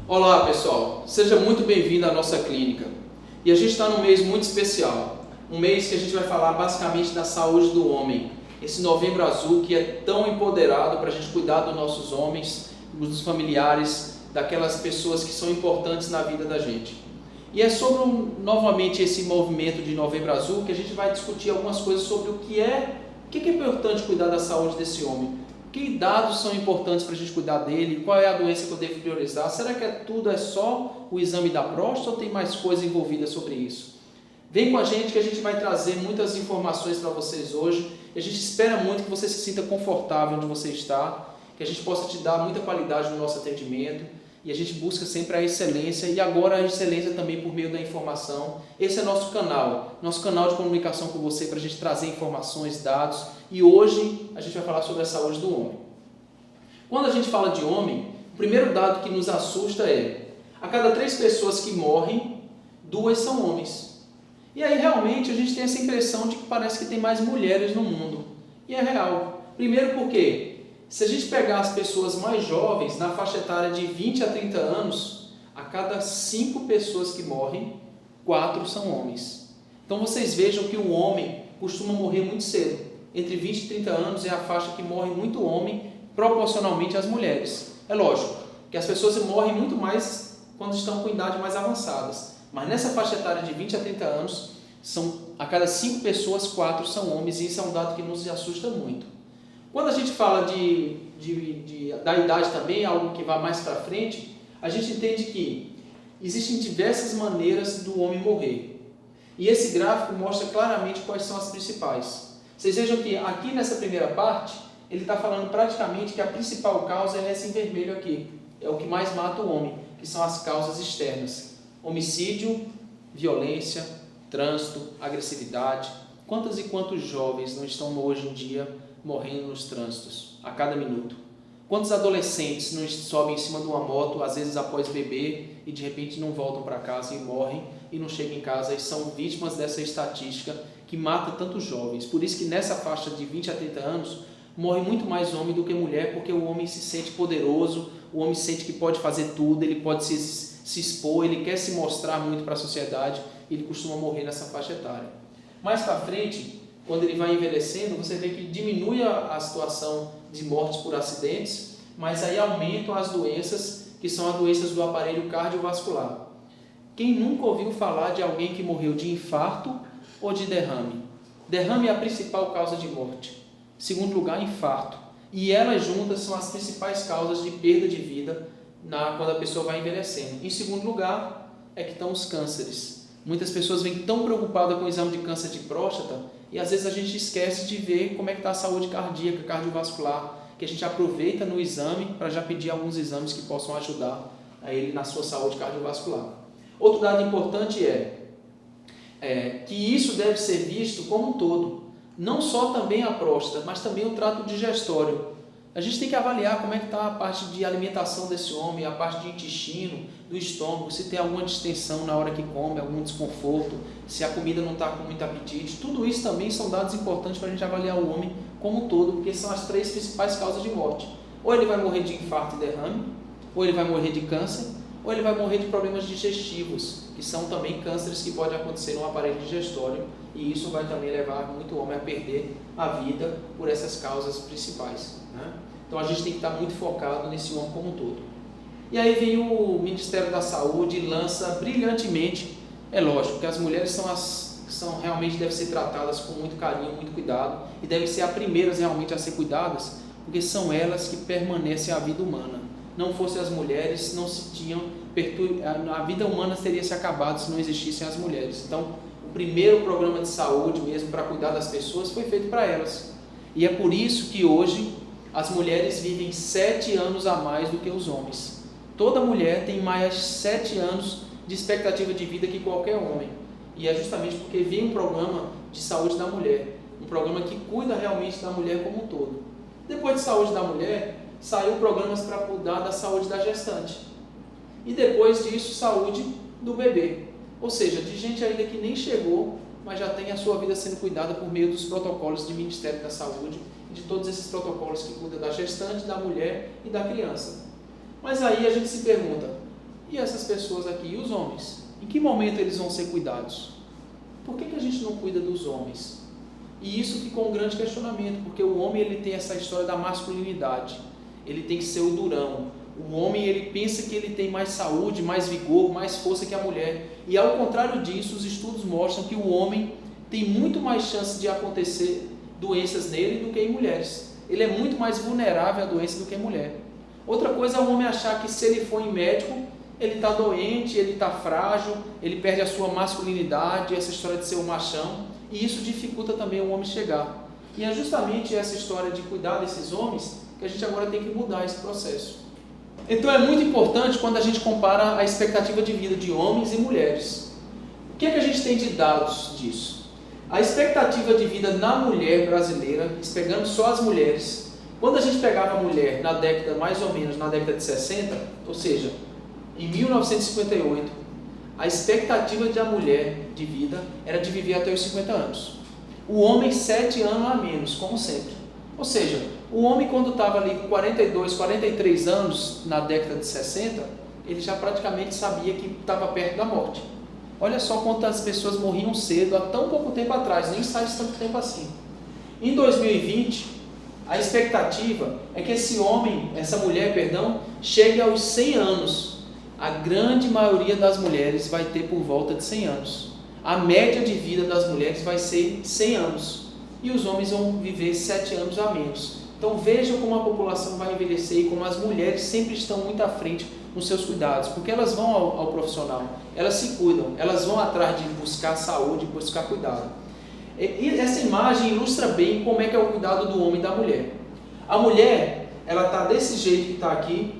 Olá pessoal, seja muito bem-vindo à nossa clínica. E a gente está num mês muito especial, um mês que a gente vai falar basicamente da saúde do homem. Esse Novembro Azul que é tão empoderado para a gente cuidar dos nossos homens, dos familiares, daquelas pessoas que são importantes na vida da gente. E é sobre novamente esse movimento de Novembro Azul que a gente vai discutir algumas coisas sobre o que é importante cuidar da saúde desse homem. Que dados são importantes para a gente cuidar dele? Qual é a doença que eu devo priorizar? Será que tudo é só o exame da próstata ou tem mais coisa envolvida sobre isso? Vem com a gente que a gente vai trazer muitas informações para vocês hoje. E a gente espera muito que você se sinta confortável onde você está, que a gente possa te dar muita qualidade no nosso atendimento. E a gente busca sempre a excelência e agora a excelência também por meio da informação. Esse é nosso canal de comunicação com você para a gente trazer informações, dados. E hoje a gente vai falar sobre a saúde do homem. Quando a gente fala de homem, o primeiro dado que nos assusta é: a cada 3 pessoas que morrem, 2 são homens. E aí realmente a gente tem essa impressão de que parece que tem mais mulheres no mundo. E é real. Primeiro porque se a gente pegar as pessoas mais jovens, na faixa etária de 20 a 30 anos, a cada 5 pessoas que morrem, 4 são homens. Então vocês vejam que o homem costuma morrer muito cedo. Entre 20 e 30 anos é a faixa que morre muito homem, proporcionalmente às mulheres. É lógico que as pessoas morrem muito mais quando estão com idade mais avançadas. Mas nessa faixa etária de 20 a 30 anos, a cada 5 pessoas, 4 são homens, e isso é um dado que nos assusta muito. Quando a gente fala da idade também, algo que vai mais para frente, a gente entende que existem diversas maneiras do homem morrer. E esse gráfico mostra claramente quais são as principais. Vocês vejam que aqui nessa primeira parte, ele está falando praticamente que a principal causa é essa em vermelho aqui. É o que mais mata o homem, que são as causas externas. Homicídio, violência, trânsito, agressividade. Quantos e quantos jovens não estão hoje em dia morrendo nos trânsitos a cada minuto? Quantos adolescentes não sobem em cima de uma moto, às vezes após beber, e de repente não voltam para casa e morrem e não chegam em casa e são vítimas dessa estatística que mata tantos jovens? Por isso que nessa faixa de 20 a 30 anos morre muito mais homem do que mulher, porque o homem se sente poderoso, o homem sente que pode fazer tudo, ele pode se expor, ele quer se mostrar muito para a sociedade, e ele costuma morrer nessa faixa etária. Mais para frente, quando ele vai envelhecendo, você vê que diminui a situação de mortes por acidentes, mas aí aumentam as doenças, que são as doenças do aparelho cardiovascular. Quem nunca ouviu falar de alguém que morreu de infarto ou de derrame? Derrame é a principal causa de morte. Segundo lugar, infarto. E elas juntas são as principais causas de perda de vida quando a pessoa vai envelhecendo. Em segundo lugar, é que estão os cânceres. Muitas pessoas vêm tão preocupadas com o exame de câncer de próstata e às vezes a gente esquece de ver como é que está a saúde cardíaca, cardiovascular, que a gente aproveita no exame para já pedir alguns exames que possam ajudar a ele na sua saúde cardiovascular. Outro dado importante é que isso deve ser visto como um todo, não só também a próstata, mas também o trato digestório. A gente tem que avaliar como é que está a parte de alimentação desse homem, a parte de intestino, do estômago, se tem alguma distensão na hora que come, algum desconforto, se a comida não está com muito apetite. Tudo isso também são dados importantes para a gente avaliar o homem como um todo, porque são as 3 principais causas de morte. Ou ele vai morrer de infarto e derrame, ou ele vai morrer de câncer, ou ele vai morrer de problemas digestivos, que são também cânceres que podem acontecer no aparelho digestório, e isso vai também levar muito homem a perder a vida por essas causas principais, né? Então a gente tem que estar muito focado nesse homem como um todo. E aí vem o Ministério da Saúde e lança brilhantemente, é lógico que as mulheres realmente devem ser tratadas com muito carinho, muito cuidado, e devem ser as primeiras realmente a ser cuidadas, porque são elas que permanecem a vida humana. Não fossem as mulheres, a vida humana teria se acabado se não existissem as mulheres. Então, o primeiro programa de saúde mesmo para cuidar das pessoas foi feito para elas. E é por isso que hoje as mulheres vivem 7 anos a mais do que os homens. Toda mulher tem mais 7 anos de expectativa de vida que qualquer homem. E é justamente porque vem um programa de saúde da mulher, um programa que cuida realmente da mulher como um todo. Depois de saúde da mulher, saiu programas para cuidar da saúde da gestante. E depois disso, saúde do bebê. Ou seja, de gente ainda que nem chegou, mas já tem a sua vida sendo cuidada por meio dos protocolos do Ministério da Saúde e de todos esses protocolos que cuidam da gestante, da mulher e da criança. Mas aí a gente se pergunta, E essas pessoas aqui, e os homens? Em que momento eles vão ser cuidados? Por que a gente não cuida dos homens? E isso ficou um grande questionamento, porque o homem ele tem essa história da masculinidade. Ele tem que ser o durão. O homem ele pensa que ele tem mais saúde, mais vigor, mais força que a mulher. E ao contrário disso, os estudos mostram que o homem tem muito mais chance de acontecer doenças nele do que em mulheres. Ele é muito mais vulnerável à doença do que a mulher. Outra coisa é o homem achar que se ele for em médico, ele está doente, ele está frágil, ele perde a sua masculinidade, essa história de ser um machão, e isso dificulta também o homem chegar. E é justamente essa história de cuidar desses homens que a gente agora tem que mudar esse processo. Então é muito importante quando a gente compara a expectativa de vida de homens e mulheres. O que é que a gente tem de dados disso? A expectativa de vida na mulher brasileira, pegando só as mulheres, quando a gente pegava a mulher na década, mais ou menos na década de 60, ou seja, em 1958, a expectativa da mulher de vida era de viver até os 50 anos. O homem 7 anos a menos, como sempre. Ou seja, o homem quando estava ali com 42, 43 anos na década de 60, ele já praticamente sabia que estava perto da morte. Olha só quantas pessoas morriam cedo há tão pouco tempo atrás, nem faz tanto tempo assim. Em 2020, a expectativa é que essa mulher, chegue aos 100 anos. A grande maioria das mulheres vai ter por volta de 100 anos. A média de vida das mulheres vai ser 100 anos. E os homens vão viver 7 anos a menos. Então vejam como a população vai envelhecer e como as mulheres sempre estão muito à frente nos seus cuidados. Porque elas vão ao profissional, elas se cuidam, elas vão atrás de buscar saúde, buscar cuidado. E essa imagem ilustra bem como é que é o cuidado do homem e da mulher. A mulher, ela está desse jeito que está aqui,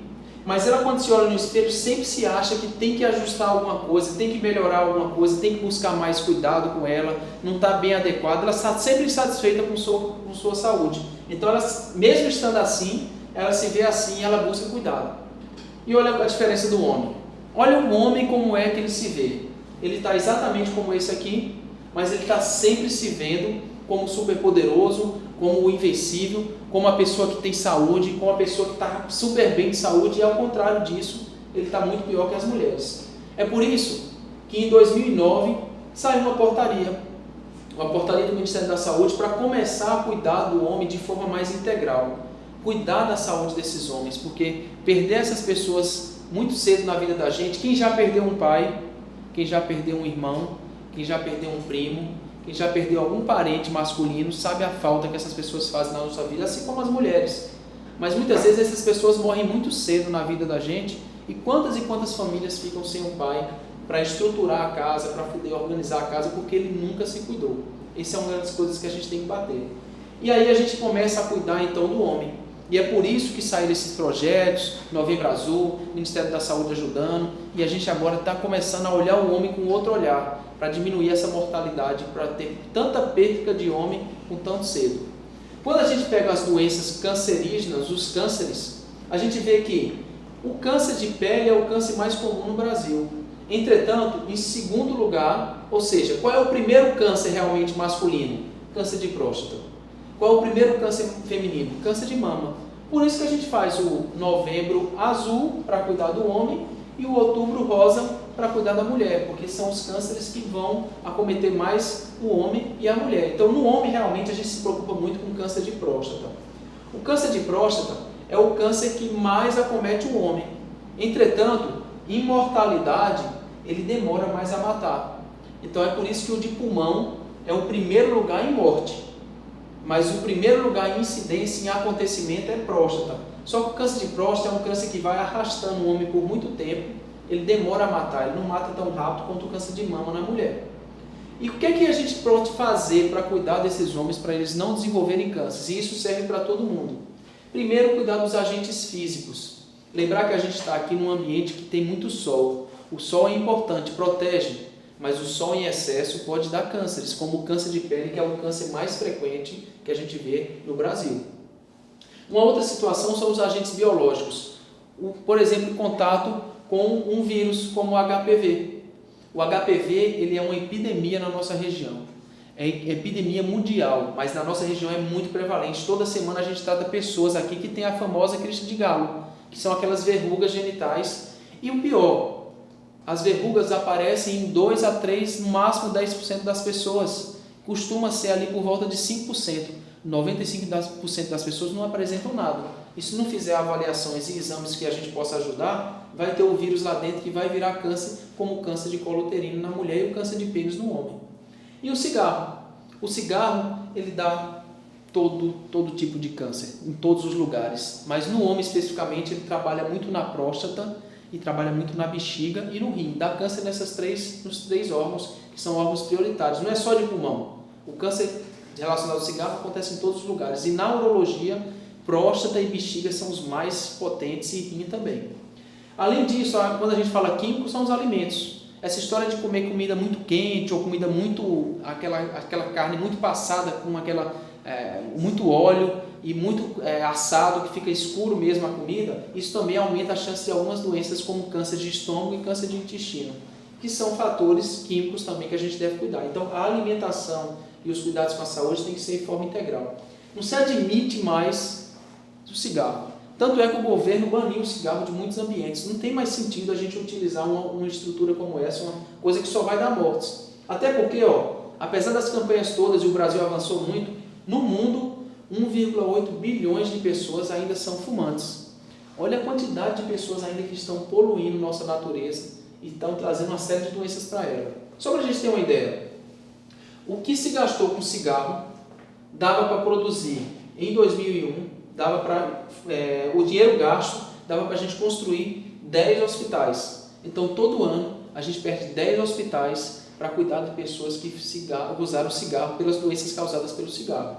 mas ela quando se olha no espelho sempre se acha que tem que ajustar alguma coisa, tem que melhorar alguma coisa, tem que buscar mais cuidado com ela, não está bem adequada, ela está sempre insatisfeita com sua saúde. Então, ela, mesmo estando assim, ela se vê assim e ela busca cuidado. E olha a diferença do homem. Olha o homem como é que ele se vê. Ele está exatamente como esse aqui, mas ele está sempre se vendo como super poderoso, como o invencível, como a pessoa que tem saúde, como a pessoa que está super bem de saúde, e ao contrário disso, ele está muito pior que as mulheres. É por isso que em 2009 saiu uma portaria do Ministério da Saúde para começar a cuidar do homem de forma mais integral, cuidar da saúde desses homens, porque perder essas pessoas muito cedo na vida da gente, quem já perdeu um pai, quem já perdeu um irmão, quem já perdeu um primo, quem já perdeu algum parente masculino, sabe a falta que essas pessoas fazem na nossa vida, assim como as mulheres. Mas muitas vezes essas pessoas morrem muito cedo na vida da gente, e quantas famílias ficam sem um pai para estruturar a casa, para poder organizar a casa, porque ele nunca se cuidou. Essa é uma das coisas que a gente tem que bater. E aí a gente começa a cuidar então do homem. E é por isso que saíram esses projetos, Novembro Azul, Ministério da Saúde ajudando, e a gente agora está começando a olhar o homem com outro olhar, para diminuir essa mortalidade, para ter tanta perca de homem com tanto cedo. Quando a gente pega as doenças cancerígenas, os cânceres, a gente vê que o câncer de pele é o câncer mais comum no Brasil. Entretanto, em segundo lugar, ou seja, qual é o primeiro câncer realmente masculino? Câncer de próstata. Qual é o primeiro câncer feminino? Câncer de mama. Por isso que a gente faz o Novembro Azul para cuidar do homem e o Outubro Rosa para cuidar da mulher, porque são os cânceres que vão acometer mais o homem e a mulher. Então, no homem, realmente, a gente se preocupa muito com o câncer de próstata. O câncer de próstata é o câncer que mais acomete o homem. Entretanto, em mortalidade, ele demora mais a matar. Então, é por isso que o de pulmão é o primeiro lugar em morte. Mas o primeiro lugar em incidência, em acontecimento, é próstata. Só que o câncer de próstata é um câncer que vai arrastando o homem por muito tempo, ele demora a matar, ele não mata tão rápido quanto o câncer de mama na mulher. E o que é que a gente pode fazer para cuidar desses homens, para eles não desenvolverem câncer? E isso serve para todo mundo. Primeiro, cuidar dos agentes físicos. Lembrar que a gente está aqui num ambiente que tem muito sol. O sol é importante, protege, mas o sol em excesso pode dar cânceres, como o câncer de pele, que é o câncer mais frequente que a gente vê no Brasil. Uma outra situação são os agentes biológicos. Por exemplo, o contato com um vírus como o HPV. O HPV ele é uma epidemia na nossa região. É epidemia mundial, mas na nossa região é muito prevalente. Toda semana a gente trata pessoas aqui que tem a famosa crista de galo, que são aquelas verrugas genitais. E o pior, As verrugas aparecem em 2 a 3, no máximo 10% das pessoas. Costuma ser ali por volta de 5%. 95% das pessoas não apresentam nada. E se não fizer avaliações e exames que a gente possa ajudar, vai ter o vírus lá dentro que vai virar câncer, como o câncer de colo uterino na mulher e o câncer de pênis no homem. E o cigarro? O cigarro, ele dá todo tipo de câncer, em todos os lugares. Mas no homem especificamente, ele trabalha muito na próstata e trabalha muito na bexiga e no rim. Dá câncer nos três órgãos, que são órgãos prioritários. Não é só de pulmão. O câncer relacionado ao cigarro acontece em todos os lugares. E na urologia, próstata e bexiga são os mais potentes e rim também. Além disso, quando a gente fala químico, são os alimentos. Essa história de comer comida muito quente ou comida muito, aquela carne muito passada com muito óleo e muito assado, que fica escuro mesmo a comida, isso também aumenta a chance de algumas doenças como câncer de estômago e câncer de intestino, que são fatores químicos também que a gente deve cuidar. Então a alimentação e os cuidados com a saúde tem que ser de forma integral. Não se admite mais o cigarro. Tanto é que o governo baniu o cigarro de muitos ambientes. Não tem mais sentido a gente utilizar uma estrutura como essa, uma coisa que só vai dar mortes. Até porque, apesar das campanhas todas e o Brasil avançou muito, no mundo 1,8 bilhões de pessoas ainda são fumantes. Olha a quantidade de pessoas ainda que estão poluindo nossa natureza e estão trazendo uma série de doenças para ela. Só para a gente ter uma ideia, o que se gastou com cigarro dava para produzir em 2001, o dinheiro gasto dava para a gente construir 10 hospitais. Então todo ano a gente perde 10 hospitais para cuidar de pessoas que usaram cigarro pelas doenças causadas pelo cigarro.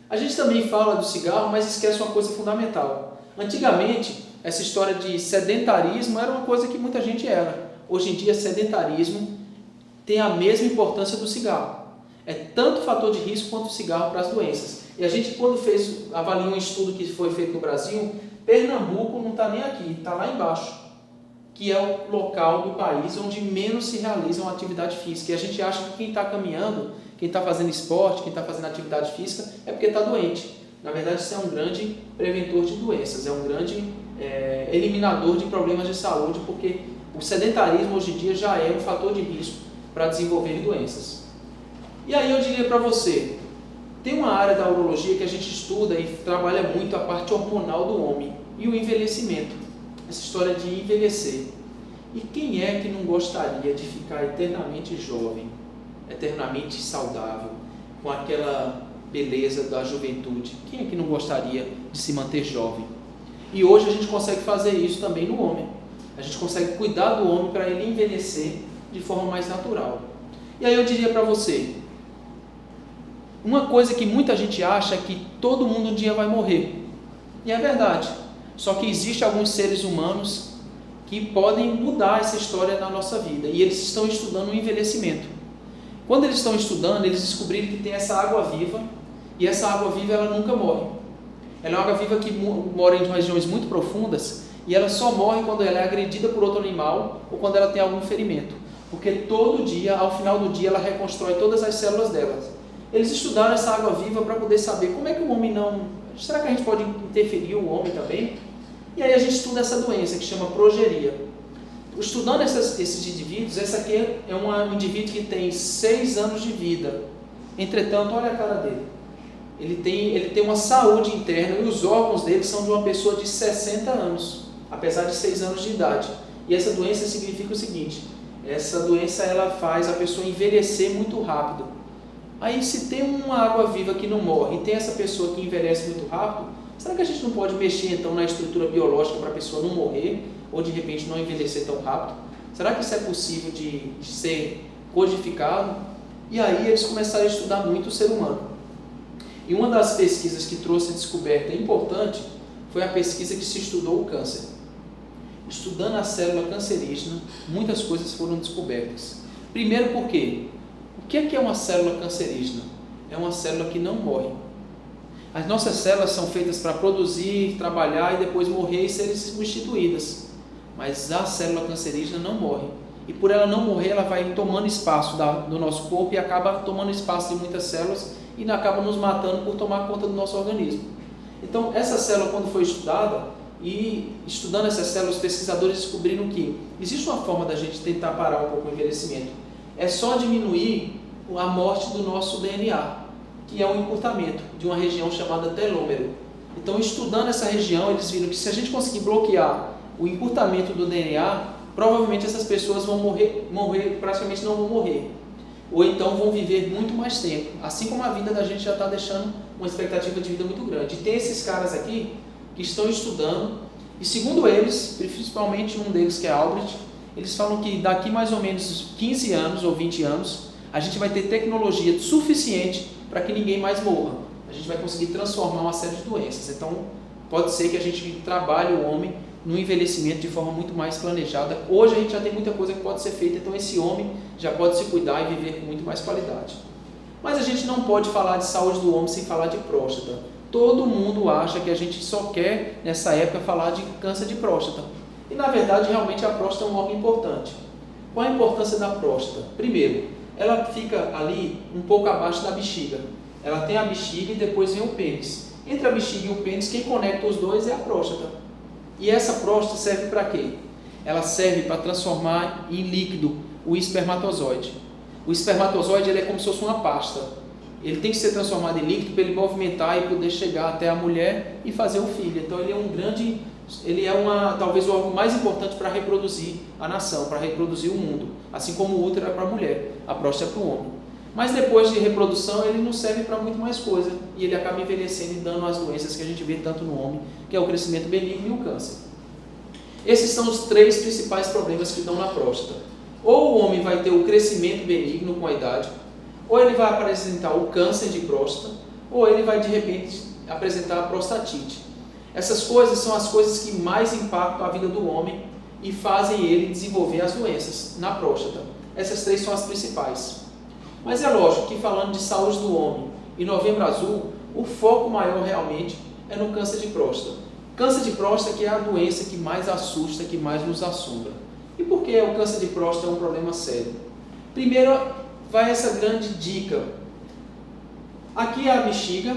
A gente também fala do cigarro, mas esquece uma coisa fundamental. Antigamente, essa história de sedentarismo era uma coisa que muita gente era. Hoje em dia, sedentarismo tem a mesma importância do cigarro. É tanto fator de risco quanto o cigarro para as doenças. E a gente, quando avaliou um estudo que foi feito no Brasil, Pernambuco não está nem aqui, está lá embaixo, que é o local do país onde menos se realiza uma atividade física. E a gente acha que quem está caminhando, quem está fazendo esporte, quem está fazendo atividade física, é porque está doente. Na verdade, isso é um grande preventor de doenças, é um grande eliminador de problemas de saúde, porque o sedentarismo hoje em dia já é um fator de risco para desenvolver doenças. E aí eu diria para você, tem uma área da urologia que a gente estuda e trabalha muito a parte hormonal do homem e o envelhecimento, essa história de envelhecer. E quem é que não gostaria de ficar eternamente jovem, eternamente saudável, com aquela beleza da juventude? Quem é que não gostaria de se manter jovem? E hoje a gente consegue fazer isso também no homem. A gente consegue cuidar do homem para ele envelhecer de forma mais natural. E aí eu diria para você, uma coisa que muita gente acha é que todo mundo um dia vai morrer. E é verdade. Só que existem alguns seres humanos que podem mudar essa história na nossa vida. E eles estão estudando o envelhecimento. Quando eles estão estudando, eles descobriram que tem essa água viva. E essa água viva, ela nunca morre. Ela é uma água viva que mora em regiões muito profundas. E ela só morre quando ela é agredida por outro animal ou quando ela tem algum ferimento. Porque todo dia, ao final do dia, ela reconstrói todas as células delas. Eles estudaram essa água viva para poder saber como é que o homem não... Será que a gente pode interferir o homem também? E aí a gente estuda essa doença que chama progeria. Estudando esses indivíduos, essa aqui é um indivíduo que tem 6 anos de vida. Entretanto, olha a cara dele. Ele tem uma saúde interna e os órgãos dele são de uma pessoa de 60 anos, apesar de 6 anos de idade. E essa doença significa o seguinte, essa doença ela faz a pessoa envelhecer muito rápido. Aí se tem uma água viva que não morre e tem essa pessoa que envelhece muito rápido, será que a gente não pode mexer então na estrutura biológica para a pessoa não morrer ou de repente não envelhecer tão rápido? Será que isso é possível de ser codificado? E aí eles começaram a estudar muito o ser humano. E uma das pesquisas que trouxe descoberta importante foi a pesquisa que se estudou o câncer. Estudando a célula cancerígena, muitas coisas foram descobertas. Primeiro porque o que é uma célula cancerígena? É uma célula que não morre. As nossas células são feitas para produzir, trabalhar e depois morrer e serem substituídas. Mas a célula cancerígena não morre. E por ela não morrer, ela vai tomando espaço do nosso corpo e acaba tomando espaço de muitas células e acaba nos matando por tomar conta do nosso organismo. Então, essa célula, quando foi estudada, E estudando essas células, os pesquisadores descobriram que existe uma forma da gente tentar parar um pouco o envelhecimento. É só diminuir a morte do nosso DNA, que é um encurtamento de uma região chamada telômero. Então, estudando essa região, eles viram que se a gente conseguir bloquear o encurtamento do DNA, provavelmente essas pessoas vão morrer, praticamente não vão morrer. Ou então vão viver muito mais tempo. Assim como a vida da gente já está deixando uma expectativa de vida muito grande. E tem esses caras aqui que estão estudando, e segundo eles, principalmente um deles que é Albrecht, eles falam que daqui mais ou menos 15 anos ou 20 anos, a gente vai ter tecnologia suficiente para que ninguém mais morra. A gente vai conseguir transformar uma série de doenças. Então, pode ser que a gente trabalhe o homem no envelhecimento de forma muito mais planejada. Hoje a gente já tem muita coisa que pode ser feita, então esse homem já pode se cuidar e viver com muito mais qualidade. Mas a gente não pode falar de saúde do homem sem falar de próstata. Todo mundo acha que a gente só quer, nessa época, falar de câncer de próstata. E, na verdade, realmente a próstata é um órgão importante. Qual a importância da próstata? Primeiro, ela fica ali um pouco abaixo da bexiga. Ela tem a bexiga e depois vem o pênis. Entre a bexiga e o pênis, quem conecta os dois é a próstata. E essa próstata serve para quê? Ela serve para transformar em líquido o espermatozoide. O espermatozoide ele é como se fosse uma pasta. Ele tem que ser transformado em líquido para ele movimentar e poder chegar até a mulher e fazer o filho. Então ele é talvez o órgão mais importante para reproduzir a nação, para reproduzir o mundo. Assim como o útero é para a mulher, a próstata é para o homem. Mas depois de reprodução ele não serve para muito mais coisa e ele acaba envelhecendo e dando as doenças que a gente vê tanto no homem, que é o crescimento benigno e o câncer. Esses são os três principais problemas que dão na próstata. Ou o homem vai ter o crescimento benigno com a idade, ou ele vai apresentar o câncer de próstata, ou ele vai de repente apresentar a prostatite. Essas coisas são as coisas que mais impactam a vida do homem e fazem ele desenvolver as doenças na próstata. Essas três são as principais. Mas é lógico que falando de saúde do homem e Novembro Azul, o foco maior realmente é no câncer de próstata. Câncer de próstata que é a doença que mais assusta, que mais nos assombra. E por que o câncer de próstata é um problema sério? Primeiro, vai essa grande dica. Aqui é a bexiga.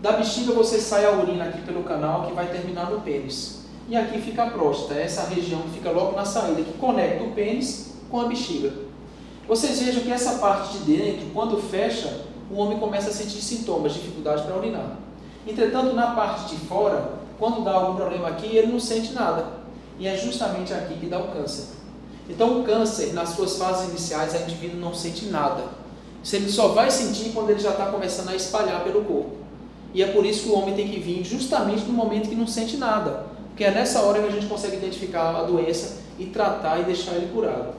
Da bexiga você sai a urina aqui pelo canal que vai terminar no pênis. E aqui fica a próstata, essa região que fica logo na saída, que conecta o pênis com a bexiga. Vocês vejam que essa parte de dentro, quando fecha, o homem começa a sentir sintomas, dificuldade para urinar. Entretanto, na parte de fora, quando dá algum problema aqui, ele não sente nada. E é justamente aqui que dá o câncer. Então, o câncer, nas suas fases iniciais, o indivíduo não sente nada. Ele só vai sentir quando ele já está começando a espalhar pelo corpo. E é por isso que o homem tem que vir justamente no momento que não sente nada. Porque é nessa hora que a gente consegue identificar a doença e tratar e deixar ele curado.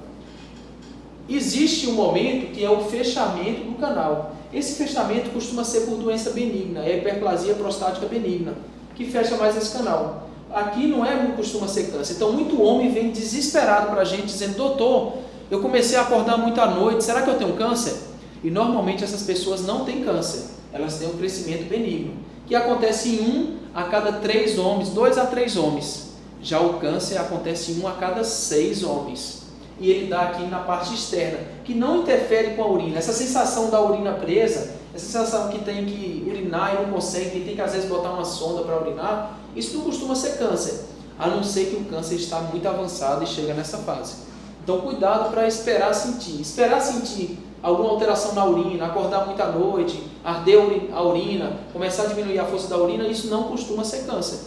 Existe um momento que é o fechamento do canal. Esse fechamento costuma ser por doença benigna, é a hiperplasia prostática benigna, que fecha mais esse canal. Aqui não costuma ser câncer. Então, muito homem vem desesperado para a gente, dizendo: doutor, eu comecei a acordar muito à noite, será que eu tenho câncer? E normalmente essas pessoas não têm câncer, elas têm um crescimento benigno, que acontece em 1 a cada 3 homens, 2 a 3 homens. Já o câncer acontece em 1 a cada 6 homens. E ele dá aqui na parte externa, que não interfere com a urina. Essa sensação da urina presa, essa sensação que tem que urinar e não consegue, que tem que às vezes botar uma sonda para urinar, isso não costuma ser câncer, a não ser que o câncer está muito avançado e chega nessa fase. Então cuidado para esperar sentir alguma alteração na urina, acordar muito à noite, arder a urina, começar a diminuir a força da urina, isso não costuma ser câncer.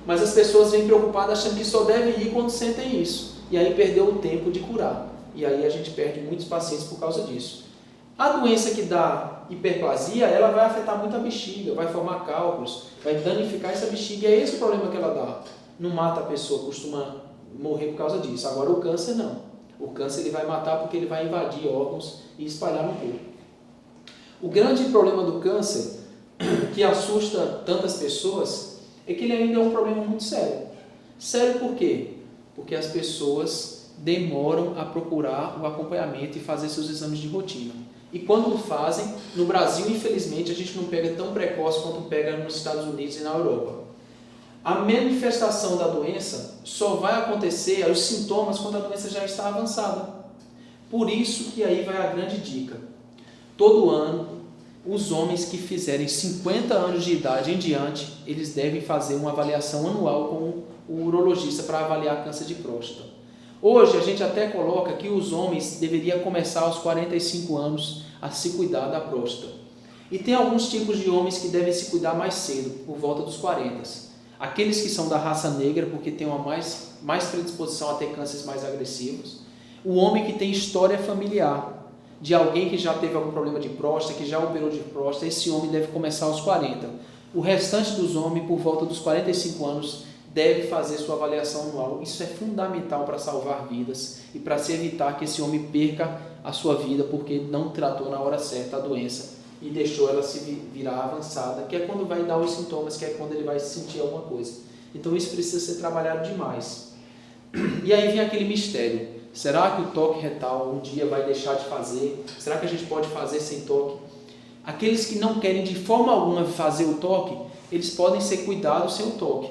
Mas as pessoas vêm preocupadas achando que só devem ir quando sentem isso. E aí perdeu o tempo de curar. E aí a gente perde muitos pacientes por causa disso. A doença que dá hiperplasia, ela vai afetar muito a bexiga, vai formar cálculos, vai danificar essa bexiga. E é esse o problema que ela dá. Não mata a pessoa, costuma morrer por causa disso. Agora o câncer não. O câncer ele vai matar porque ele vai invadir órgãos e espalhar no corpo. O grande problema do câncer, que assusta tantas pessoas, é que ele ainda é um problema muito sério. Sério por quê? Porque as pessoas demoram a procurar o acompanhamento e fazer seus exames de rotina. E quando fazem, no Brasil, infelizmente, a gente não pega tão precoce quanto pega nos Estados Unidos e na Europa. A manifestação da doença só vai acontecer, os sintomas, quando a doença já está avançada. Por isso que aí vai a grande dica. Todo ano, os homens que fizerem 50 anos de idade em diante, eles devem fazer uma avaliação anual com o urologista para avaliar câncer de próstata. Hoje a gente até coloca que os homens deveriam começar aos 45 anos a se cuidar da próstata. E tem alguns tipos de homens que devem se cuidar mais cedo, por volta dos 40. Aqueles que são da raça negra, porque tem uma mais predisposição a ter cânceres mais agressivos. O homem que tem história familiar, de alguém que já teve algum problema de próstata, que já operou de próstata, esse homem deve começar aos 40. O restante dos homens, por volta dos 45 anos, deve fazer sua avaliação anual. Isso é fundamental para salvar vidas e para se evitar que esse homem perca a sua vida porque não tratou na hora certa a doença e deixou ela se virar avançada, que é quando vai dar os sintomas, que é quando ele vai sentir alguma coisa. Então isso precisa ser trabalhado demais. E aí vem aquele mistério. Será que o toque retal um dia vai deixar de fazer? Será que a gente pode fazer sem toque? Aqueles que não querem de forma alguma fazer o toque, eles podem ser cuidados sem o toque.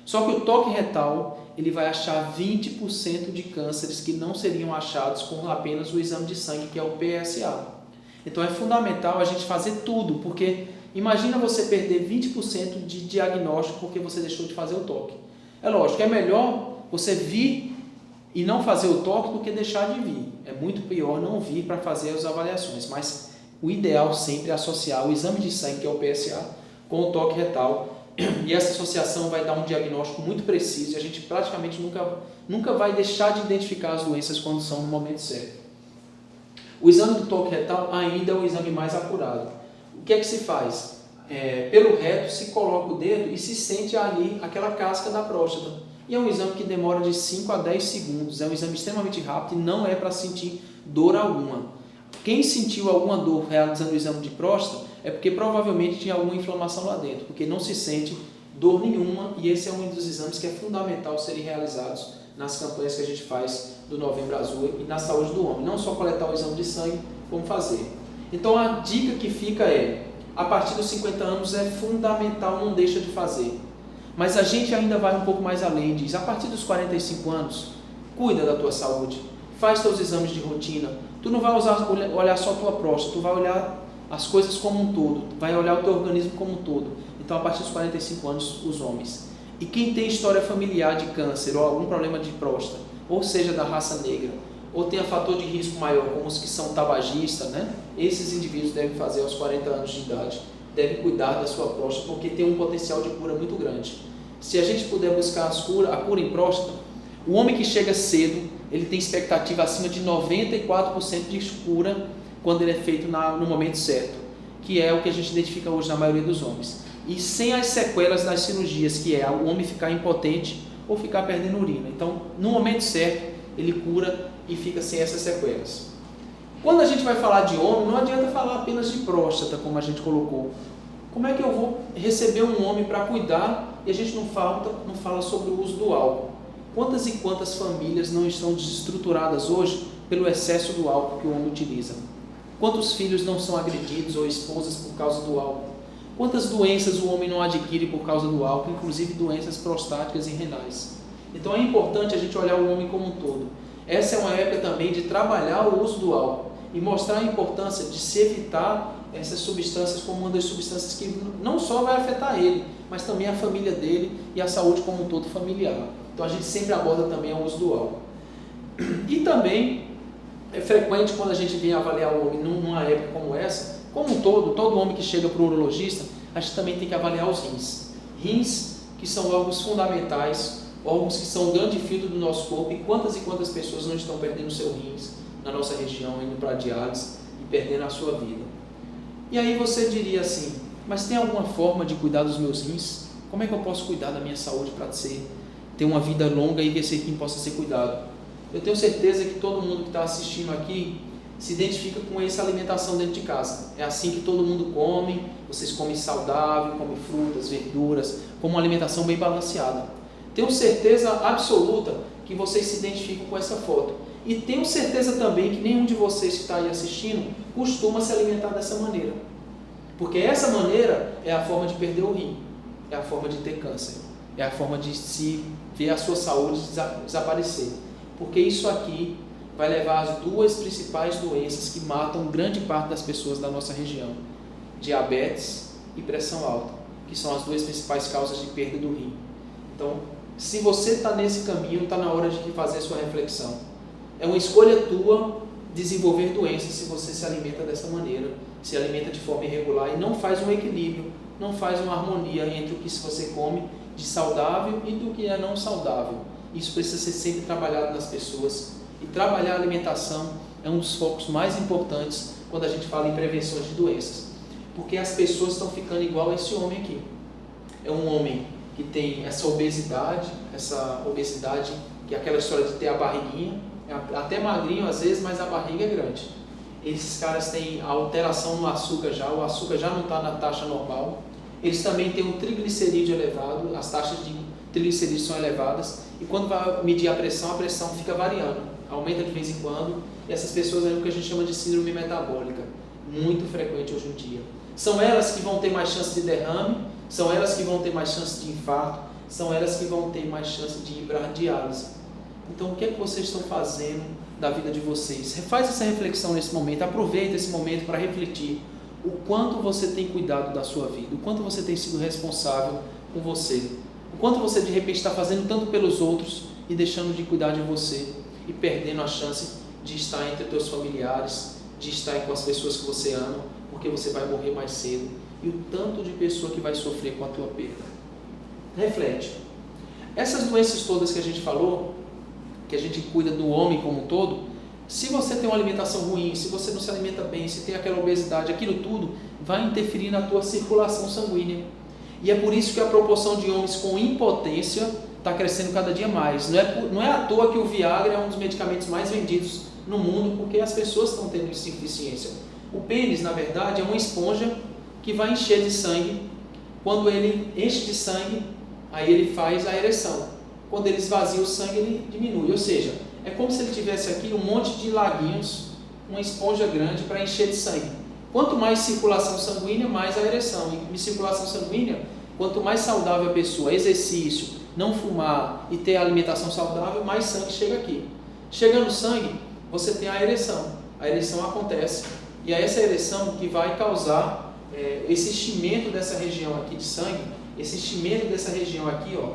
Só que o toque retal, ele vai achar 20% de cânceres que não seriam achados com apenas o exame de sangue, que é o PSA. Então é fundamental a gente fazer tudo, porque imagina você perder 20% de diagnóstico porque você deixou de fazer o toque. É lógico, é melhor você vir e não fazer o toque do que deixar de vir. É muito pior não vir para fazer as avaliações, mas o ideal sempre é associar o exame de sangue, que é o PSA, com o toque retal, e essa associação vai dar um diagnóstico muito preciso e a gente praticamente nunca vai deixar de identificar as doenças quando são no momento certo. O exame do toque retal ainda é o exame mais acurado. O que é que se faz? Pelo reto se coloca o dedo e se sente ali aquela casca da próstata. E é um exame que demora de 5 a 10 segundos, é um exame extremamente rápido e não é para sentir dor alguma. Quem sentiu alguma dor realizando o exame de próstata é porque provavelmente tinha alguma inflamação lá dentro, porque não se sente dor nenhuma e esse é um dos exames que é fundamental serem realizados nas campanhas que a gente faz do Novembro Azul e na saúde do homem. Não só coletar o exame de sangue, como fazer. Então a dica que fica é, a partir dos 50 anos é fundamental, não deixa de fazer. Mas a gente ainda vai um pouco mais além, diz, a partir dos 45 anos, cuida da tua saúde, faz teus exames de rotina, tu não vai olhar só a tua próstata, tu vai olhar as coisas como um todo, vai olhar o teu organismo como um todo. Então a partir dos 45 anos, os homens. E quem tem história familiar de câncer ou algum problema de próstata, ou seja da raça negra, ou tenha fator de risco maior, como os que são tabagistas, né? Esses indivíduos devem fazer aos 40 anos de idade, devem cuidar da sua próstata, porque tem um potencial de cura muito grande. Se a gente puder buscar a cura em próstata, o homem que chega cedo, ele tem expectativa acima de 94% de cura quando ele é feito no momento certo, que é o que a gente identifica hoje na maioria dos homens. E sem as sequelas das cirurgias, que é o homem ficar impotente ou ficar perdendo urina. Então, no momento certo, ele cura e fica sem essas sequelas. Quando a gente vai falar de homem, não adianta falar apenas de próstata, como a gente colocou. Como é que eu vou receber um homem para cuidar e a gente não fala sobre o uso do álcool? Quantas e quantas famílias não estão desestruturadas hoje pelo excesso do álcool que o homem utiliza? Quantos filhos não são agredidos ou esposas por causa do álcool? Quantas doenças o homem não adquire por causa do álcool, inclusive doenças prostáticas e renais? Então é importante a gente olhar o homem como um todo. Essa é uma época também de trabalhar o uso do álcool e mostrar a importância de se evitar essas substâncias como uma das substâncias que não só vai afetar ele, mas também a família dele e a saúde como um todo familiar. Então a gente sempre aborda também o uso do álcool. E também é frequente quando a gente vem avaliar o homem numa época como essa, como um todo homem que chega para o urologista, a gente também tem que avaliar os rins. Rins que são órgãos fundamentais, órgãos que são o grande filtro do nosso corpo, e quantas pessoas não estão perdendo seu rins na nossa região, indo para a diálise e perdendo a sua vida. E aí você diria assim, mas tem alguma forma de cuidar dos meus rins? Como é que eu posso cuidar da minha saúde para ter uma vida longa e que esse rim possa ser cuidado? Eu tenho certeza que todo mundo que está assistindo aqui se identifica com essa alimentação dentro de casa. É assim que todo mundo come, vocês comem saudável, comem frutas, verduras, com uma alimentação bem balanceada. Tenho certeza absoluta que vocês se identificam com essa foto. E tenho certeza também que nenhum de vocês que está aí assistindo costuma se alimentar dessa maneira. Porque essa maneira é a forma de perder o rim, é a forma de ter câncer, é a forma de se ver a sua saúde desaparecer. Porque isso aqui vai levar às duas principais doenças que matam grande parte das pessoas da nossa região. diabetes e pressão alta, que são as duas principais causas de perda do rim. Então, se você está nesse caminho, está na hora de fazer a sua reflexão. É uma escolha tua desenvolver doenças se você se alimenta dessa maneira, se alimenta de forma irregular e não faz um equilíbrio, não faz uma harmonia entre o que você come de saudável e do que é não saudável. Isso precisa ser sempre trabalhado nas pessoas. E trabalhar a alimentação é um dos focos mais importantes quando a gente fala em prevenções de doenças. Porque as pessoas estão ficando igual a esse homem aqui. É um homem que tem essa obesidade que é aquela história de ter a barriguinha, até magrinho às vezes, mas a barriga é grande. Esses caras têm a alteração no açúcar já, o açúcar já não está na taxa normal. Eles também têm um triglicerídeo elevado, as taxas de triglicerídeos são elevadas, e quando vai medir a pressão fica variando, aumenta de vez em quando, e essas pessoas é o que a gente chama de síndrome metabólica, muito frequente hoje em dia. São elas que vão ter mais chance de derrame, são elas que vão ter mais chance de infarto, são elas que vão ter mais chance de ir para a diálise. Então, o que é que vocês estão fazendo da vida de vocês? Faz essa reflexão nesse momento, aproveita esse momento para refletir o quanto você tem cuidado da sua vida, o quanto você tem sido responsável com você, o quanto você de repente está fazendo tanto pelos outros e deixando de cuidar de você e perdendo a chance de estar entre teus familiares, de estar com as pessoas que você ama, porque você vai morrer mais cedo, e o tanto de pessoa que vai sofrer com a tua perda. Reflete. Essas doenças todas que a gente falou, que a gente cuida do homem como um todo, se você tem uma alimentação ruim, se você não se alimenta bem, se tem aquela obesidade, aquilo tudo vai interferir na tua circulação sanguínea. E é por isso que a proporção de homens com impotência está crescendo cada dia mais. Não é à toa que o Viagra é um dos medicamentos mais vendidos no mundo, porque as pessoas estão tendo insuficiência. O pênis, na verdade, é uma esponja que vai encher de sangue. Quando ele enche de sangue, aí ele faz a ereção. Quando ele esvazia o sangue, ele diminui. Ou seja, é como se ele tivesse aqui um monte de laguinhos, uma esponja grande para encher de sangue. Quanto mais circulação sanguínea, mais a ereção. E circulação sanguínea, quanto mais saudável a pessoa, exercício, não fumar e ter alimentação saudável, mais sangue chega aqui. Chegando sangue, você tem a ereção. A ereção acontece e é essa ereção que vai causar esse enchimento dessa região aqui de sangue, esse enchimento dessa região aqui, ó,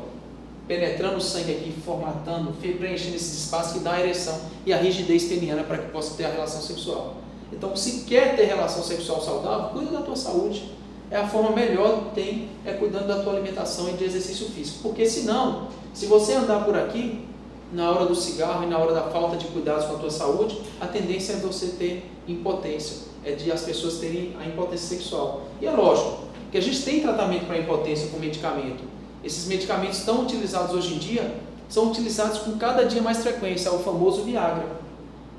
penetrando o sangue aqui, formatando, preenchendo esses espaços que dá a ereção e a rigidez peniana para que possa ter a relação sexual. Então, se quer ter relação sexual saudável, cuida da tua saúde. É a forma melhor que tem, é cuidando da tua alimentação e de exercício físico. Porque senão, se você andar por aqui, na hora do cigarro e na hora da falta de cuidados com a tua saúde, a tendência é você ter impotência, é de as pessoas terem a impotência sexual. E é lógico que a gente tem tratamento para impotência com medicamento. Esses medicamentos tão utilizados hoje em dia, são utilizados com cada dia mais frequência, é o famoso Viagra.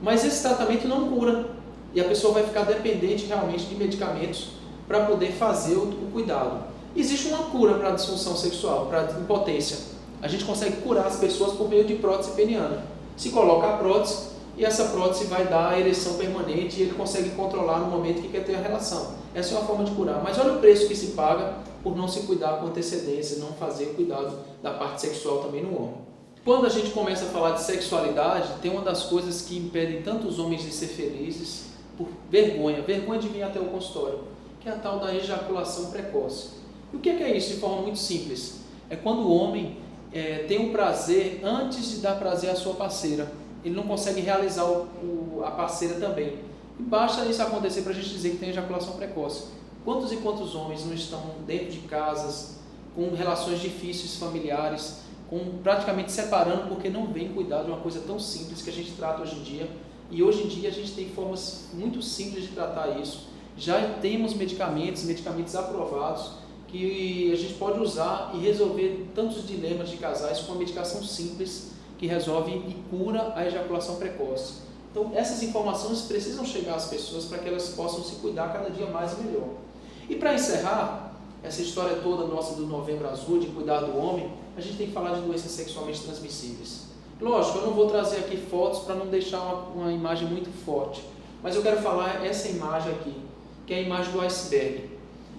Mas esse tratamento não cura, e a pessoa vai ficar dependente realmente de medicamentos para poder fazer o cuidado. Existe uma cura para a disfunção sexual, para a impotência. A gente consegue curar as pessoas por meio de prótese peniana. Se coloca a prótese e essa prótese vai dar a ereção permanente e ele consegue controlar no momento que quer ter a relação. Essa é uma forma de curar. Mas olha o preço que se paga por não se cuidar com antecedência, não fazer o cuidado da parte sexual também no homem. Quando a gente começa a falar de sexualidade, tem uma das coisas que impedem tantos homens de ser felizes por vergonha de vir até o consultório, que é a tal da ejaculação precoce. E o que é isso de forma muito simples? É quando o homem tem um prazer antes de dar prazer à sua parceira. Ele não consegue realizar a parceira também. E basta isso acontecer para a gente dizer que tem ejaculação precoce. Quantos e quantos homens não estão dentro de casas, com relações difíceis familiares, praticamente separando porque não vem cuidar de uma coisa tão simples que a gente trata hoje em dia. E hoje em dia a gente tem formas muito simples de tratar isso. Já temos medicamentos aprovados que a gente pode usar e resolver tantos dilemas de casais com uma medicação simples que resolve e cura a ejaculação precoce. Então essas informações precisam chegar às pessoas para que elas possam se cuidar cada dia mais e melhor. E para encerrar essa história toda nossa do Novembro Azul, de cuidar do homem, a gente tem que falar de doenças sexualmente transmissíveis. Lógico, eu não vou trazer aqui fotos para não deixar uma imagem muito forte, mas eu quero falar essa imagem aqui, que é a imagem do iceberg.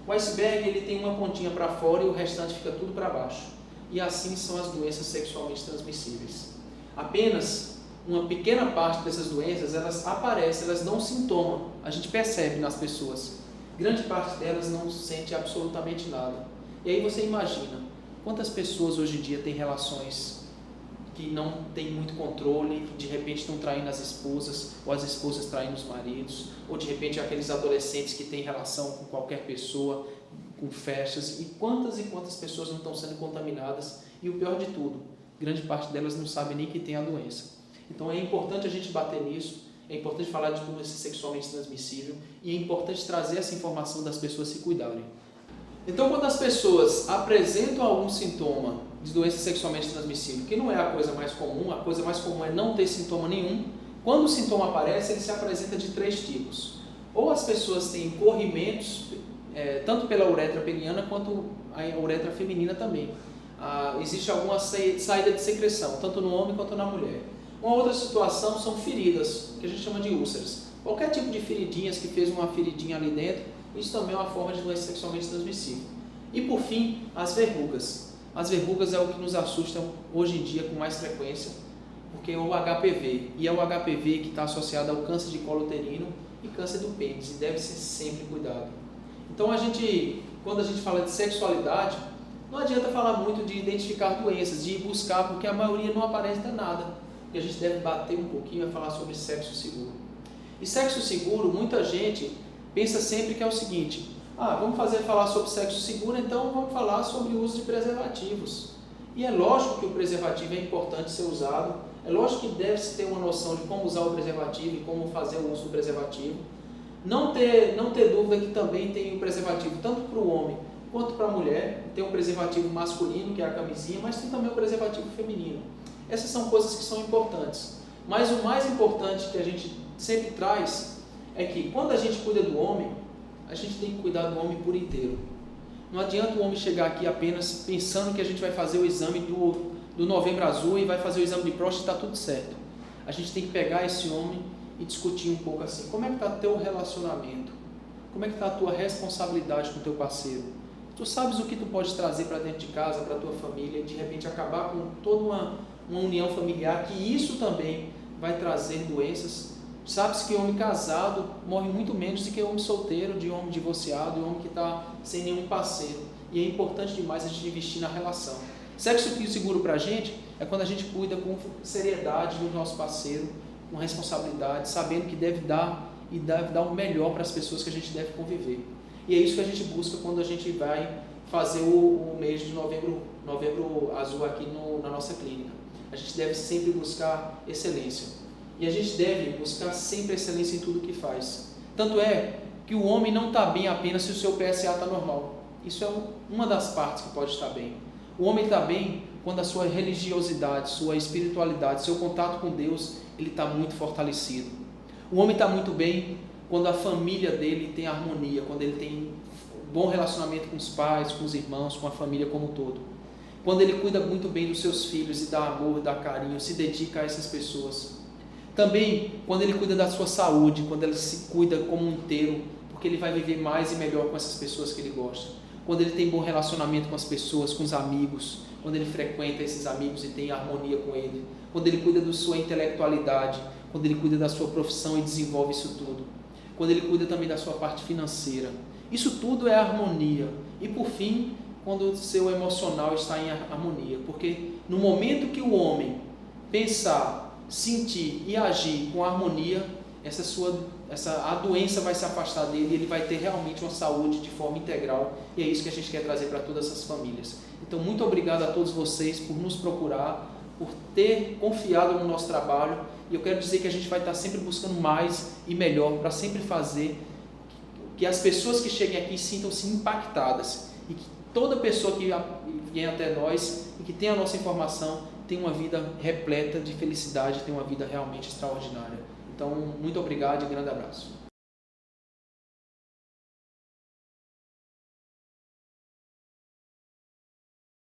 O iceberg ele tem uma pontinha para fora e o restante fica tudo para baixo. E assim são as doenças sexualmente transmissíveis. Apenas uma pequena parte dessas doenças, elas aparecem, elas dão sintoma, a gente percebe nas pessoas. grande parte delas não sente absolutamente nada. E aí você imagina, quantas pessoas hoje em dia têm relações que não têm muito controle, que de repente estão traindo as esposas, ou as esposas traindo os maridos, ou de repente aqueles adolescentes que têm relação com qualquer pessoa, com festas, e quantas pessoas não estão sendo contaminadas, e o pior de tudo, grande parte delas não sabe nem que tem a doença. Então é importante a gente bater nisso, é importante falar de doença sexualmente transmissível, e é importante trazer essa informação das pessoas se cuidarem. Então, quando as pessoas apresentam algum sintoma de doença sexualmente transmissível, que não é a coisa mais comum é não ter sintoma nenhum. Quando o sintoma aparece, ele se apresenta de 3 tipos. Ou as pessoas têm corrimentos, tanto pela uretra peniana quanto a uretra feminina também. Existe alguma saída de secreção, tanto no homem quanto na mulher. Uma outra situação são feridas, que a gente chama de úlceras. Qualquer tipo de feridinhas que fez uma feridinha ali dentro, isso também é uma forma de doença sexualmente transmissível. E por fim, as verrugas. As verrugas é o que nos assusta hoje em dia com mais frequência, porque é o HPV. E é o HPV que está associado ao câncer de colo uterino e câncer do pênis, e deve ser sempre cuidado. Então quando a gente fala de sexualidade, não adianta falar muito de identificar doenças, de ir buscar, porque a maioria não aparenta nada. E a gente deve bater um pouquinho e falar sobre sexo seguro. E sexo seguro, muita gente pensa sempre que é o seguinte: vamos falar sobre sexo seguro, então vamos falar sobre o uso de preservativos. E é lógico que o preservativo é importante ser usado, é lógico que deve-se ter uma noção de como usar o preservativo e como fazer o uso do preservativo. Não ter dúvida que também tem o preservativo tanto para o homem quanto para a mulher. Tem um preservativo masculino, que é a camisinha, mas tem também o preservativo feminino. Essas são coisas que são importantes. Mas o mais importante que a gente sempre traz é que quando a gente cuida do homem, a gente tem que cuidar do homem por inteiro. Não adianta o homem chegar aqui apenas pensando que a gente vai fazer o exame do Novembro Azul e vai fazer o exame de próstata e está tudo certo. A gente tem que pegar esse homem e discutir um pouco assim: como é que está o teu relacionamento? Como é que está a tua responsabilidade com o teu parceiro? Tu sabes o que tu pode trazer para dentro de casa, para a tua família, e de repente acabar com toda uma união familiar, que isso também vai trazer doenças. Sabe-se que homem casado morre muito menos do que homem solteiro, de homem divorciado, de homem que está sem nenhum parceiro. E é importante demais a gente investir na relação. Sexo seguro para a gente é quando a gente cuida com seriedade do nosso parceiro, com responsabilidade, sabendo que deve dar o melhor para as pessoas que a gente deve conviver. E é isso que a gente busca quando a gente vai fazer o mês de novembro azul aqui na nossa clínica. A gente deve sempre buscar excelência. E a gente deve buscar sempre excelência em tudo que faz. Tanto é que o homem não está bem apenas se o seu PSA está normal. Isso é uma das partes que pode estar bem. O homem está bem quando a sua religiosidade, sua espiritualidade, seu contato com Deus, ele está muito fortalecido. O homem está muito bem quando a família dele tem harmonia, quando ele tem bom relacionamento com os pais, com os irmãos, com a família como um todo. Quando ele cuida muito bem dos seus filhos e dá amor, dá carinho, se dedica a essas pessoas. Também quando ele cuida da sua saúde, quando ele se cuida como um inteiro, porque ele vai viver mais e melhor com essas pessoas que ele gosta. Quando ele tem bom relacionamento com as pessoas, com os amigos, quando ele frequenta esses amigos e tem harmonia com ele. Quando ele cuida da sua intelectualidade, quando ele cuida da sua profissão e desenvolve isso tudo. Quando ele cuida também da sua parte financeira. Isso tudo é harmonia. E por fim, quando o seu emocional está em harmonia. Porque no momento que o homem pensar, sentir e agir com harmonia, a doença vai se afastar dele e ele vai ter realmente uma saúde de forma integral. E é isso que a gente quer trazer para todas essas famílias. Então, muito obrigado a todos vocês por nos procurar, por ter confiado no nosso trabalho. E eu quero dizer que a gente vai estar sempre buscando mais e melhor para sempre fazer que as pessoas que cheguem aqui sintam-se impactadas e que toda pessoa que vem até nós e que tem a nossa informação tem uma vida repleta de felicidade, tem uma vida realmente extraordinária. Então, muito obrigado e grande abraço.